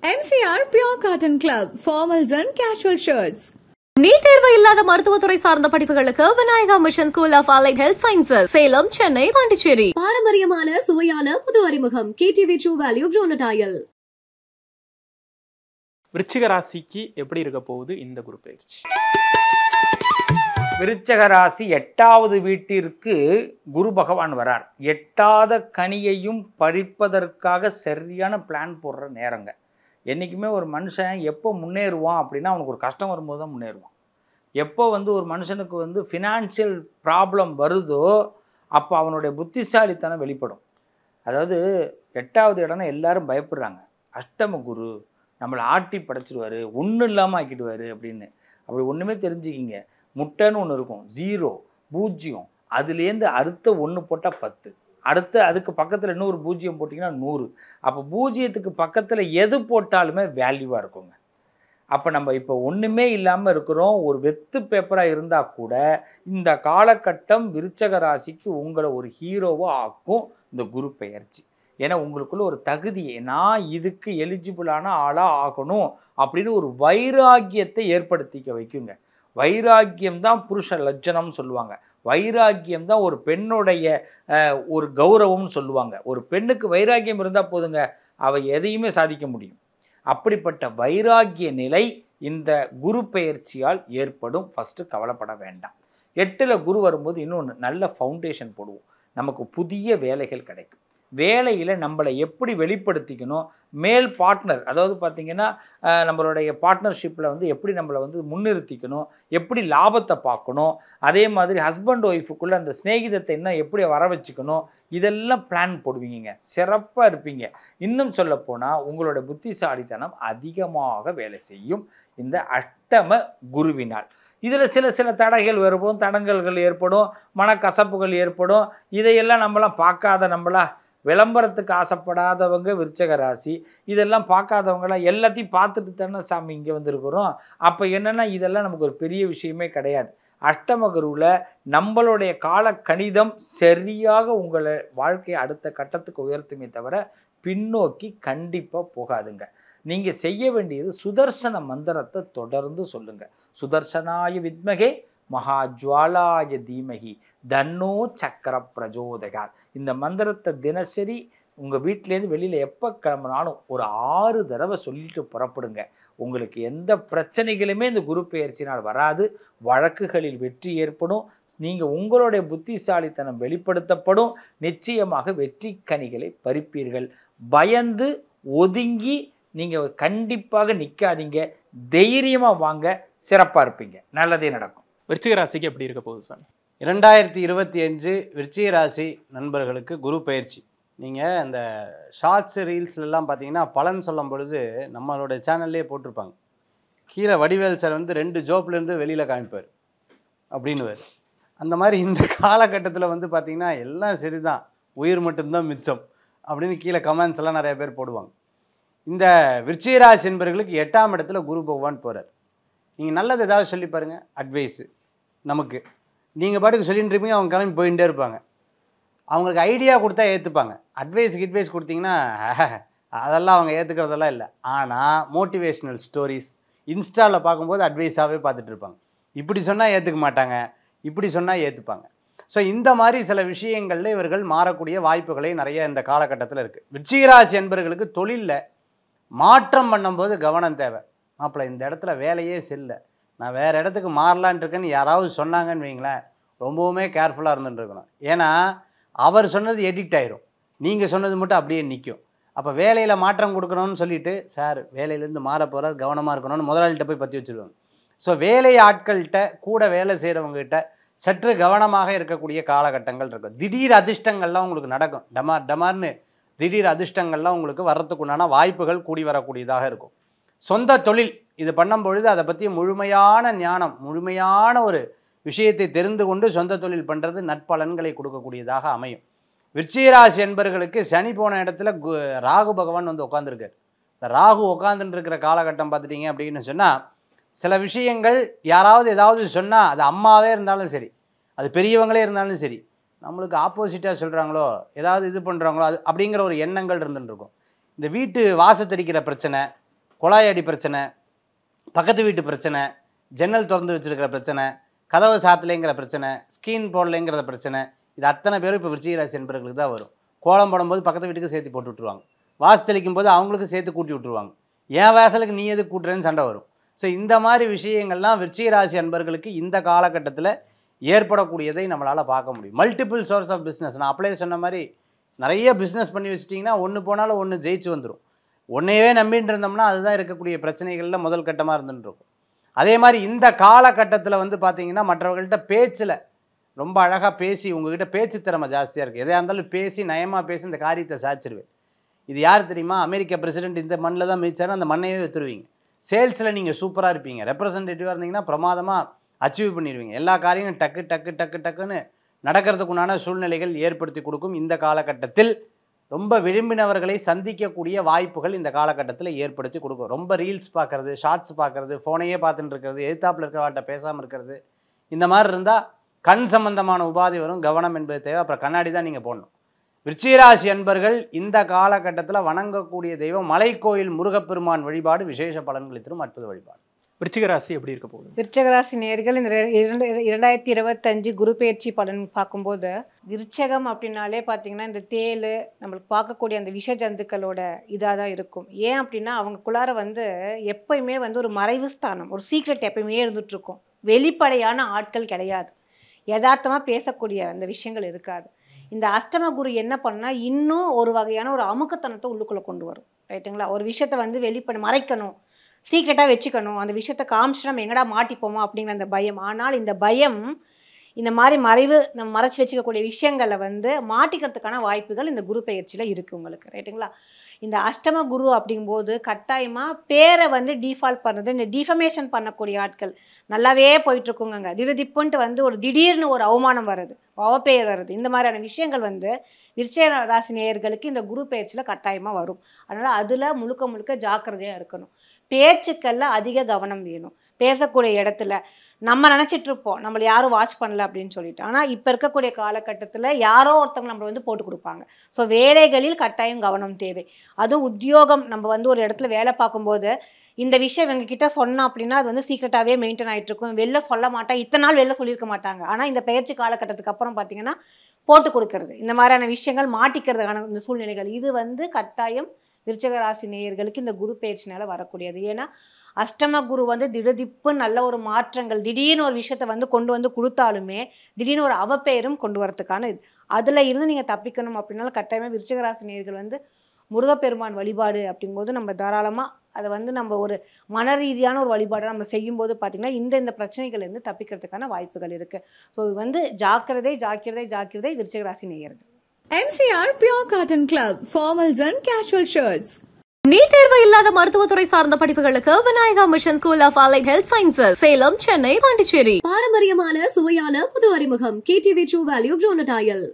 MCR Pure Cotton Club, formals and casual shirts. NEET தேர்வு இல்லாத மருத்துவத்துறை சார்ந்த படிப்புகளுக்கு Vinayaka Mission School of Allied Health Sciences, Salem, Chennai, Pondicherry. பாரம்பரியமான சுவையான புது அறிமுகம் KTV True Value Bronatile. விருச்சிக ராசிக்கு எப்படி இருக்க போகுது இந்த குரு பயிற்சி? விருச்சிக ராசி 8வது வீட்டிற்கு குரு பகவான் வரார். எட்டாத கனியையும் பறிப்பதற்காக சரியான பிளான் போடுற நேரங்க. என்றைக்குமே ஒரு மனுஷன் எப்போ முன்னேறுவான் அப்படின்னா அவனுக்கு ஒரு கஷ்டம் வரும்போது தான் முன்னேறுவான். எப்போ ஒரு மனுஷனுக்கு ஃபினான்ஷியல் ப்ராப்ளம் வருதோ அப்போ அவனுடைய புத்திசாலித்தனம் வெளிப்படும். அதாவது 8வது இடம்னா எல்லாரும் பயப்படுறாங்க. அஷ்டம குரு நம்மளை ஆட்டி படைச்சிடுவார், ஒன்றும் இல்லாமல் ஆக்கிடுவார் அப்படின்னு. அப்படி ஒன்றுமே தெரிஞ்சுக்கிங்க. முட்டைன்னு ஒன்று இருக்கும், 0, 0, அதுலேருந்து அடுத்த 1 போட்டால் 10, அடுத்து அதுக்கு பக்கத்தில் இன்னொரு 0 போட்டிங்கன்னா 100. அப்போ 0க்கு பக்கத்தில் எது போட்டாலுமே வேல்யூவாக இருக்குங்க. அப்போ நம்ம இப்போ ஒன்றுமே இல்லாமல் இருக்கிறோம். ஒரு வெத்து பேப்பராக இருந்தால் கூட இந்த காலகட்டம் விருச்சக ராசிக்கு உங்களை ஒரு ஹீரோவாக ஆக்கும் இந்த குரு பெயர்ச்சி. ஏன்னா உங்களுக்குள்ள ஒரு தகுதியை, நான் இதுக்கு எலிஜிபிளான ஆளாக ஆகணும் அப்படின்னு ஒரு வைராக்கியத்தை ஏற்படுத்திக்க வைக்குங்க. வைராக்கியம் தான் புருஷ லட்சணம்னு சொல்லுவாங்க. வைராக்கியம் தான் ஒரு பெண்ணுடைய ஒரு கௌரவம்னு சொல்லுவாங்க. ஒரு பெண்ணுக்கு வைராக்கியம் இருந்தால் போதுங்க, அவள் எதையுமே சாதிக்க முடியும். அப்படிப்பட்ட வைராக்கிய நிலை இந்த குரு பெயர்ச்சியால் ஏற்படும். ஃபஸ்ட்டு கவலைப்பட வேண்டாம். 8ல் குரு வரும்போது இன்னொன்று நல்ல ஃபவுண்டேஷன் போடுவோம். நமக்கு புதிய வேலைகள் கிடைக்கும். வேலையில் நம்மளை எப்படி வெளிப்படுத்திக்கணும், மேல் பார்ட்னர், அதாவது பார்த்திங்கன்னா நம்மளுடைய பார்ட்னர்ஷிப்பில் எப்படி நம்மளை முன்னிறுத்திக்கணும், எப்படி லாபத்தை பார்க்கணும், அதே மாதிரி ஹஸ்பண்ட் ஒய்ஃபுக்குள்ளே அந்த ஸ்நேகிதத்தை இன்னும் எப்படி வர வச்சுக்கணும், இதெல்லாம் பிளான் போடுவீங்க. சிறப்பாக இருப்பீங்க. இன்னும் சொல்லப்போனால் உங்களோட புத்திசாலித்தனம் அதிகமாக வேலை செய்யும் இந்த அஷ்டம குருவினால். இதில் சில தடைகள் ஏற்படும், தடங்கல்கள் ஏற்படும், மனக்கசப்புகள் ஏற்படும். இதையெல்லாம் நம்மளாம் பார்க்காத, நம்மளா விளம்பரத்துக்கு ஆசைப்படாதவங்க விருச்சக ராசி, இதெல்லாம் பார்க்காதவங்களாம் எல்லாத்தையும் பார்த்துட்டு தானே சாமி இங்கே வந்திருக்கிறோம். அப்போ என்னென்னா இதெல்லாம் நமக்கு ஒரு பெரிய விஷயமே கிடையாது. அஷ்டம குருவில் நம்மளுடைய கால கணிதம் சரியாக உங்களை வாழ்க்கையை அடுத்த கட்டத்துக்கு உயர்த்துமே தவிர பின்னோக்கி கண்டிப்பாக போகாதுங்க. நீங்கள் செய்ய வேண்டியது சுதர்சன மந்திரத்தை தொடர்ந்து சொல்லுங்கள். சுதர்சனாய வித்மகே மகாஜ்வாலாய தீமகி தன்னோ சக்கர பிரஜோதகார். இந்த மந்திரத்தை தினசரி உங்கள் வீட்டிலேருந்து வெளியில் எப்போ கிளம்புனாலும் ஒரு 6 தடவை சொல்லிட்டு புறப்படுங்க. உங்களுக்கு எந்த பிரச்சனைகளுமே இந்த குரு பெயர்ச்சினால் வராது. வழக்குகளில் வெற்றி ஏற்படும். நீங்கள் உங்களுடைய புத்திசாலித்தனம் வெளிப்படுத்தப்படும். நிச்சயமாக வெற்றி கனிகளை பறிப்பீர்கள். பயந்து ஒதுங்கி நீங்கள் கண்டிப்பாக நிற்காதீங்க. தைரியமாக வாங்க, சிறப்பாக இருப்பீங்க, நல்லதே நடக்கும். விருச்சிக ராசிக்கு எப்படி இருக்க போகுது சாமி? 2025 விருச்சிக ராசி நண்பர்களுக்கு குரு பயிற்சி. நீங்கள் இந்த ஷார்ட்ஸ் ரீல்ஸ்லாம் பார்த்தீங்கன்னா பலன் சொல்லும் பொழுது நம்மளோட சேனல்லே போட்டிருப்பாங்க. கீழே வடிவேல் சார் 2 ஜோப்லேருந்து வெளியில் காமிப்பார் அப்படின்னு. அந்த மாதிரி இந்த காலகட்டத்தில் பார்த்தீங்கன்னா எல்லாம் சரிதான், உயிர் மட்டும்தான் மிச்சம் அப்படின்னு கீழே கமெண்ட்ஸ் எல்லாம் நிறைய பேர் போடுவாங்க. இந்த விருச்சிக ராசி என்பவர்களுக்கு 8ஆம் இடத்துல குரு பகவான் போகிறார். நீங்கள் நல்லது ஏதாவது சொல்லி பாருங்கள், அட்வைஸு நமக்கு. நீங்கள் பாட்டுக்கு சொல்லிட்டு இருப்பீங்க, அவங்க கிளம்பி போயிட்டே இருப்பாங்க. அவங்களுக்கு ஐடியா கொடுத்தா ஏற்றுப்பாங்க. அட்வைஸ் கொடுத்தீங்கன்னா அதெல்லாம் அவங்க ஏற்றுக்கிறதெல்லாம் இல்லை. ஆனால் மோட்டிவேஷ்னல் ஸ்டோரிஸ் இன்ஸ்டாவில் பார்க்கும்போது அட்வைஸாகவே பார்த்துட்டு இருப்பாங்க. இப்படி சொன்னால் ஏற்றுக்க மாட்டாங்க, இப்படி சொன்னால் ஏற்றுப்பாங்க. ஸோ இந்த மாதிரி சில விஷயங்களில் இவர்கள் மாறக்கூடிய வாய்ப்புகளை நிறைய இந்த காலகட்டத்தில் இருக்குது. விருச்சிக ராசி என்பவர்களுக்கு தொழிலில் மாற்றம் பண்ணும்போது கவனம் தேவை. மாப்பிள்ளை இந்த இடத்துல வேலையே செல்ல, நான் வேறு இடத்துக்கு மாறலான் இருக்கேன்னு யாராவது சொன்னாங்கன்னு வைங்களேன், ரொம்பவுமே கேர்ஃபுல்லாக இருந்துட்டுருக்கணும். ஏன்னா அவர் சொன்னது எடிக்ட் ஆயிரும், நீங்கள் சொன்னது மட்டும் அப்படியே நிற்கும். அப்போ வேலையில் மாற்றம் கொடுக்கணும்னு சொல்லிவிட்டு சார் வேலையிலேருந்து மாற போகிறார், கவனமாக இருக்கணும்னு முதலாளிகிட்ட போய் பற்றி வச்சுருவாங்க. ஸோ வேலை ஆட்கள்கிட்ட கூட வேலை செய்கிறவங்ககிட்ட சற்று கவனமாக இருக்கக்கூடிய காலகட்டங்கள் இருக்கும். திடீர் அதிர்ஷ்டங்கள்லாம் உங்களுக்கு நடக்கும். டமார்னு திடீர் அதிர்ஷ்டங்கள்லாம் உங்களுக்கு வர்றதுக்குண்டான வாய்ப்புகள் கூடி வரக்கூடியதாக இருக்கும். சொந்த தொழில் இது பண்ணும் பொழுது அதை பற்றி முழுமையான ஞானம், முழுமையான ஒரு விஷயத்தை தெரிந்து கொண்டு சொந்த தொழில் பண்ணுறது நற்பலன்களை கொடுக்கக்கூடியதாக அமையும். விருச்சிக ராசி என்பவர்களுக்கு சனி போன இடத்துல ராகு பகவான் உட்காந்துருக்கார். இந்த ராகு உட்காந்துட்டு இருக்கிற காலகட்டம் பார்த்துட்டிங்க அப்படின்னு சொன்னால், சில விஷயங்கள் யாராவது ஏதாவது சொன்னால், அது அம்மாவே இருந்தாலும் சரி, அது பெரியவங்களே இருந்தாலும் சரி, நம்மளுக்கு ஆப்போசிட்டாக சொல்கிறாங்களோ, ஏதாவது இது பண்ணுறாங்களோ, அது அப்படிங்கிற ஒரு எண்ணங்கள் இருந்துட்டு இருக்கும். இந்த வீட்டு வாசத்தடிக்கிற பிரச்சனை, குழாய் அடி பிரச்சனை, பக்கத்து வீட்டு பிரச்சனை, ஜன்னல் திறந்து வச்சிருக்கிற பிரச்சனை, கதவை சாத்தலைங்கிற பிரச்சனை, ஸ்கிரீன் போடலைங்கிற பிரச்சனை, இது அத்தனை பேரும் இப்போ விருச்சிக ராசி என்பவர்களுக்கு தான் வரும். கோலம் போடும்போது பக்கத்து வீட்டுக்கு சேர்த்து போட்டு விட்டுருவாங்க, வாசு தெளிக்கும் போது அவங்களுக்கு சேர்த்து கூட்டி விட்டுருவாங்க, என் வாசலுக்கு நீ எது கூட்டுறேன்னு சண்டை வரும். ஸோ இந்த மாதிரி விஷயங்கள்லாம் விருச்சிக ராசி அன்பர்களுக்கு இந்த காலகட்டத்தில் ஏற்படக்கூடியதை நம்மளால் பார்க்க முடியும். மல்டிபிள் சோர்ஸ் ஆஃப் பிஸ்னஸ், நான் அப்படியே சொன்ன மாதிரி நிறைய பிஸ்னஸ் பண்ணி வச்சிட்டிங்கன்னா ஒன்று போனாலும் ஒன்று ஜெயிச்சு வந்துடும். ஒன்றையவே நம்பிட்டு இருந்தோம்னா அதுதான் இருக்கக்கூடிய பிரச்சனைகளில் முதல் கட்டமாக இருந்துட்டு இருக்கும். அதே மாதிரி இந்த காலகட்டத்தில் வந்து பார்த்தீங்கன்னா மற்றவர்கள்ட்ட பேச்சில் ரொம்ப அழகாக பேசி, உங்ககிட்ட பேச்சு திறமை ஜாஸ்தியாக இருக்குது. எதையாக இருந்தாலும் பேசி நயமாக பேசி இந்த காரியத்தை சாய்ச்சிருவேன். இது யார் தெரியுமா? அமெரிக்க பிரசிடென்ட் இந்த மண்ணில் தான் மிதிச்சாரு, அந்த மண்ணையே வித்துருவீங்க. சேல்ஸில் நீங்கள் சூப்பராக இருப்பீங்க, ரெப்ரசன்டேட்டிவாக இருந்தீங்கன்னா பிரமாதமாக அச்சீவ் பண்ணிடுவீங்க. எல்லா காரியங்களும் டக்கு டக்கு டக்கு டக்குன்னு நடக்கிறதுக்குண்டான சூழ்நிலைகள் ஏற்படுத்தி கொடுக்கும். இந்த காலகட்டத்தில் ரொம்ப விரும்பினவர்களை சந்திக்கக்கூடிய வாய்ப்புகள் இந்த காலகட்டத்தில் ஏற்படுத்தி கொடுக்கும். ரொம்ப ரீல்ஸ் பார்க்குறது, ஷார்ட்ஸ் பார்க்குறது, ஃபோனையே பார்த்துட்டு இருக்கிறது, எதிர்த்தாப்பில் இருக்கிறவாட்ட பேசாமல் இருக்கிறது, இந்த மாதிரி இருந்தால் கண் சம்பந்தமான உபாதை வரும். கவனம் என்பது தேவை. அப்புறம் கண்ணாடி தான் நீங்கள் போடணும். விருச்சிக ராசி அன்பர்கள் இந்த காலகட்டத்தில் வணங்கக்கூடிய தெய்வம் மலைக்கோயில் முருகப்பெருமான் வழிபாடு விசேஷ பலன்களை தரும் அற்புத வழிபாடு. விருச்சிக ராசி எப்படி இருக்க போகுது? விருச்சிக ராசி நேயர்கள் இந்த 2025 குரு பெயர்ச்சி பலன் பார்க்கும்போது, விருச்சகம் அப்படின்னாலே பார்த்தீங்கன்னா இந்த தேள் நம்மளுக்கு பார்க்கக்கூடிய அந்த விஷ ஜந்துக்களோட இதாக தான் இருக்கும். ஏன் அப்படின்னா அவங்களுக்குள்ளார வந்து எப்பயுமே வந்து ஒரு மறைவு ஸ்தானம், ஒரு சீக்ரெட் எப்பயுமே இருந்துட்டு இருக்கும். வெளிப்படையான ஆட்கள் கிடையாது, யதார்த்தமாக பேசக்கூடிய அந்த விஷயங்கள் இருக்காது. இந்த அஷ்டம குரு என்ன பண்ணால் இன்னும் ஒரு வகையான ஒரு அமுக்கத்தனத்தை உள்ளுக்குள்ளே கொண்டு வரும். ரைட்டுங்களா? ஒரு விஷயத்தை வந்து மறைக்கணும், சீக்ரெட்டாக வச்சுக்கணும், அந்த விஷயத்தை காமிச்சு நம்ம எங்கடா மாட்டிப்போமா அப்படிங்கிற அந்த பயம். ஆனால் இந்த பயம், இந்த மாதிரி நம்ம மறைச்சி வச்சுக்கக்கூடிய விஷயங்களை வந்து மாட்டிக்கிறதுக்கான வாய்ப்புகள் இந்த குரு பெயர்ச்சியில் இருக்குது உங்களுக்கு. ரைட்டுங்களா? இந்த அஷ்டம குரு அப்படிங்கும்போது கட்டாயமாக பேரை வந்து டிஃபால்ட் பண்ணுறது, இந்த டிஃபமேஷன் பண்ணக்கூடிய ஆட்கள் நல்லாவே போயிட்டுருக்குங்க. திடீர்னு வந்து ஒரு திடீர்னு ஒரு அவமானம் வருது, அவப்பெயர் வருது, இந்த மாதிரியான விஷயங்கள் வந்து விருச்சிக ராசி நேயர்களுக்கு இந்த குரு பெயர்ச்சியில் கட்டாயமாக வரும். அதனால் அதில் முழுக்க ஜாக்கிரதையாக இருக்கணும். பேச்சுக்களில் அதிக கவனம் வேணும். பேசக்கூடிய இடத்துல நம்ம நினச்சிட்டு இருப்போம் நம்மளை யாரும் வாட்ச் பண்ணல அப்படின்னு சொல்லிட்டு, ஆனால் இப்போ இருக்கக்கூடிய காலகட்டத்தில் யாரோ ஒருத்தவங்க நம்மளை வந்து போட்டு கொடுப்பாங்க. ஸோ வேலைகளில் கட்டாயம் கவனம் தேவை. அதுவும் உத்தியோகம், நம்ம வந்து ஒரு இடத்துல வேலை பார்க்கும்போது இந்த விஷயம் இவங்ககிட்ட சொன்னோம் அப்படின்னா அது வந்து சீக்ரெட்டாகவே மெயின்டைன் ஆகிட்டு இருக்கும். வெளில சொல்ல மாட்டா, இத்தனை நாள் வெளில சொல்லியிருக்க மாட்டாங்க. ஆனால் இந்த பயிற்சி காலகட்டத்துக்கு அப்புறம் பார்த்தீங்கன்னா போட்டு கொடுக்கறது, இந்த மாதிரியான விஷயங்கள் மாட்டிக்கிறதுக்கான இந்த சூழ்நிலைகள், இது வந்து கட்டாயம் விருச்சிக ராசி நேயர்களுக்கு இந்த குரு பெயர்ச்சினால வரக்கூடியது. ஏன்னா அஷ்டம குரு வந்து திடீப்பு நல்ல ஒரு மாற்றங்கள், திடீர்னு ஒரு விஷயத்தை வந்து கொண்டு வந்து கொடுத்தாலுமே திடீர்னு ஒரு அவப்பெயரும் கொண்டு வரதுக்கான இது. அதில் இருந்து நீங்கள் தப்பிக்கணும் அப்படின்னாலும் கட்டாயமாக விருச்சிக ராசி நேயர்கள் வந்து முருகப்பெருமான் வழிபாடு அப்படிங்கும்போது நம்ம தாராளமாக அதை வந்து நம்ம ஒரு மன ரீதியான ஒரு வழிபாடை நம்ம செய்யும்போது பார்த்திங்கன்னா இந்த பிரச்சனைகள்லேருந்து தப்பிக்கிறதுக்கான வாய்ப்புகள் இருக்குது. ஸோ இது வந்து ஜாக்கிரதை விருச்சிக ராசி நேயர்கள். MCR Pure Cotton Club, formals and casual shirts. NEET தேர்வு இல்லாத மருத்துவத்துறை சார்ந்த படிப்புகளுக்கு Vinayaka Mission School of Allied Health Sciences, Salem, Chennai, Pondicherry. பாரம்பரியமான சுவையான புது அறிமுகம் KTV True Value Bronadile.